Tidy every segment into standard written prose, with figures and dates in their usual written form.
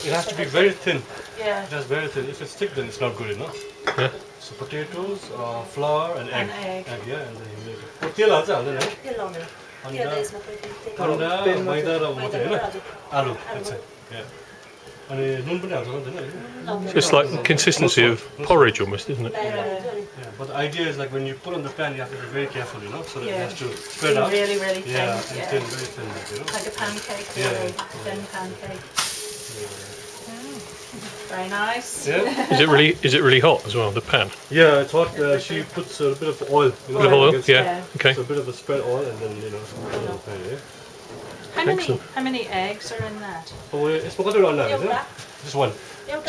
It has to be very thin. Yeah. Just very thin. If it's thick, then it's not good enough. Yeah. So potatoes, flour, and egg. Egg. Yeah, and then you make it. तेल हाल्छ हाल्दैन है? तेल लाउने त्यो त यसमा कोही तेल अन्डा, मैदा र मात्रै हैन? हजुर आलु. That's it. Yeah. अनि नुन पनि हाल्छ हैन? It's just like the consistency of porridge almost, isn't it? Yeah, but the idea is like when you put on the pan, you have to be very careful, you know, so that it Yeah. has to spread out. Really, really thin. Yeah, Yeah. and thin, very thin, you know. Like a pancake, Yeah. really thin pancake. Very nice. Yeah. Is it really hot as well? The pan. Yeah, it's hot. She puts a bit of oil. You know, Bit of oil. against- Yeah. Yeah. Okay. So a bit of a spread oil, and then you know. put it on the pan, yeah. Excellent. How many eggs are in that? Oh, यसमा कतिवटा अन्डा हाल्छ? एउटा Just one.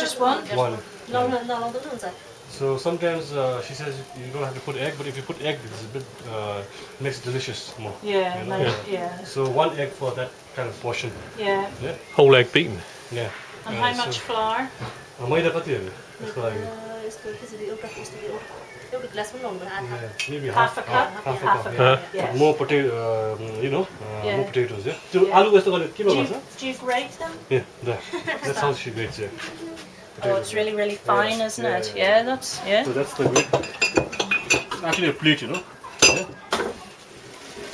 Just one? One. नलाउँदा पनि हुन्छ So sometimes she says you don't have to put egg, but if you put egg, it's a bit makes it delicious more. Yeah, You know? like, yeah. So one egg for that kind of portion. Yeah. Yeah. Whole egg beaten. Yeah. And how much flour? मैदा कति हाल्यो? यसको लागि? यसको खिचडी एउटा एउटा glass पनि लाउनु पर्छ आधा Yeah, maybe Half a cup? Half a Half cup. a Yeah. cup, yes. More potato, you know, Yeah. more potatoes. Yeah. त्यो Yeah. आलु यस्तो गर्ने के Do गर्छ? you grate them? Yeah, there. That's how she makes it. Oh, it's really, really fine, Yeah. isn't Yeah, it? yeah. Yeah, that's, yeah. So that's the way. Actually a plate, you know. Yeah.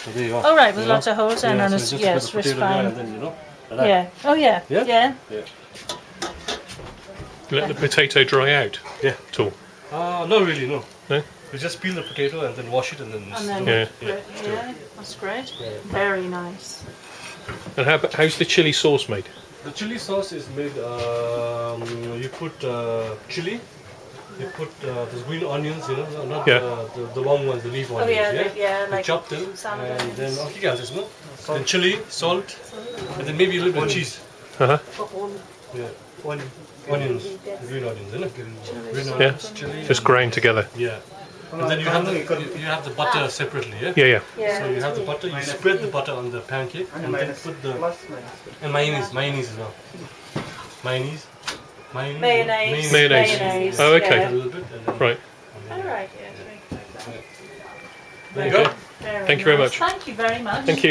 So there you are. Oh, right, with You know? lots of holes in and so it's, just yeah, put it's the potato there fine. and then, you know, like that. Yeah. Oh, yeah. Yeah? Yeah. Yeah. Let the potato dry out. Yeah. At all. Not really, no. No? You just peel the potato and then wash it and then. And then, Yeah. yeah, that's great. Yeah. Very nice. And how's the chili sauce made? The chili sauce is made. You put chili. You put those green onions, you know, not Yeah. the long ones, the leaf onions. yeah, You like chop them salad and onions. then okay, guys, no? Then chili, salt, and then maybe a little bit of cheese. Uh-huh. Yeah. Onions, green onions, isn't it? Green Yeah. onions, chili. Just ground together. Yeah. And then you have the butter separately, yeah? Yeah. Yeah. So you have the butter, you spread the butter on the pancake and then put the and mayonnaise as well. Mayonnaise. Mayonnaise. Mayonnaise. Oh, okay. A little bit and then Right. All right, yeah. there you go. Okay. Very Thank you very nice. much. Thank you very much. Thank you.